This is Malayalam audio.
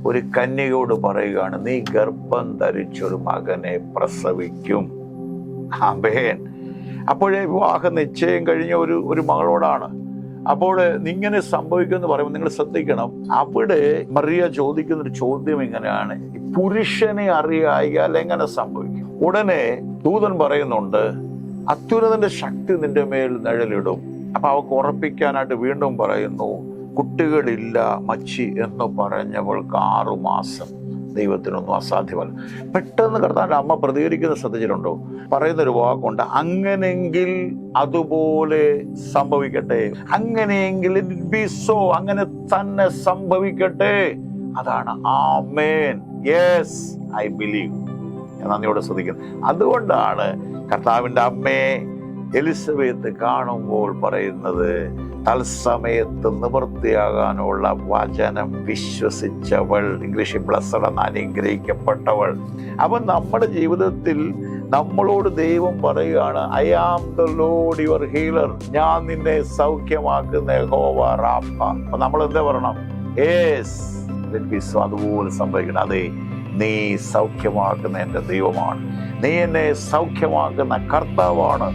ഒരു കന്യകയോട് പറയുകയാണ്, നീ ഗർഭം ധരിച്ചൊരു മകനെ പ്രസവിക്കും. ആമേൻ. അപ്പോഴേ വിവാഹ നിശ്ചയം കഴിഞ്ഞ ഒരു മകളോടാണ്. അപ്പോൾ ഇങ്ങനെ സംഭവിക്കുമെന്ന് പറയുമ്പോൾ നിങ്ങൾ ശ്രദ്ധിക്കണം, അവിടെ മറിയ ചോദിക്കുന്നൊരു ചോദ്യം ഇങ്ങനെയാണ്, പുരുഷനെ അറിയായാൽ എങ്ങനെ സംഭവിക്കും? ഉടനെ ദൂതൻ പറയുന്നുണ്ട്, അത്യുന്നതന്റെ ശക്തി നിന്റെ മേൽ നിഴലിടും. അപ്പൊ അവൾക്ക് ഉറപ്പിക്കാനായിട്ട് വീണ്ടും പറയുന്നു, കുട്ടികളില്ല മച്ചി എന്ന് പറഞ്ഞവൾക്ക് 6 മാസം. ദൈവത്തിനൊന്നും അസാധ്യമല്ല. പെട്ടെന്ന് കർത്താവിന്റെ അമ്മ പ്രതികരിക്കുന്ന ശ്രദ്ധിച്ചിട്ടുണ്ടോ? പറയുന്നൊരു വാക്കുണ്ട്, അങ്ങനെയെങ്കിൽ അതുപോലെ സംഭവിക്കട്ടെ. അങ്ങനെയെങ്കിൽ ഇറ്റ് ബി സോ, അങ്ങനെ തന്നെ സംഭവിക്കട്ടെ. അതാണ് ആമേൻ, യെസ് ഐ ബിലീവ്. ഞാൻ നന്ദിയോടെ ശ്രദ്ധിക്കുന്നു. അതുകൊണ്ടാണ് കർത്താവിൻ്റെ അമ്മയെ എലിസബത്ത് കാണുമ്പോൾ പറയുന്നത്, തത്സമയത്ത് നിവൃത്തിയാകാനുള്ള വചനം വിശ്വസിച്ചവൾ, ഇംഗ്ലീഷിൽ ബ്ലെസ്സഡ് എന്ന അനുഗ്രഹിക്കപ്പെട്ടവൾ. അപ്പം നമ്മുടെ ജീവിതത്തിൽ നമ്മളോട് ദൈവം പറയുകയാണ്, I am the lord your healer, ഞാൻ നിന്നെ സൗഖ്യമാക്കുന്ന യഹോവ റാഫ. അപ്പൊ നമ്മൾ എന്താ പറയണം? യേസ്, അതുപോലെ സംഭവിക്കണം. അതെ, നീ സൗഖ്യമാക്കുന്ന എൻ്റെ ദൈവമാണ്, നീ എന്നെ സൗഖ്യമാക്കുന്ന കർത്താവാണ്.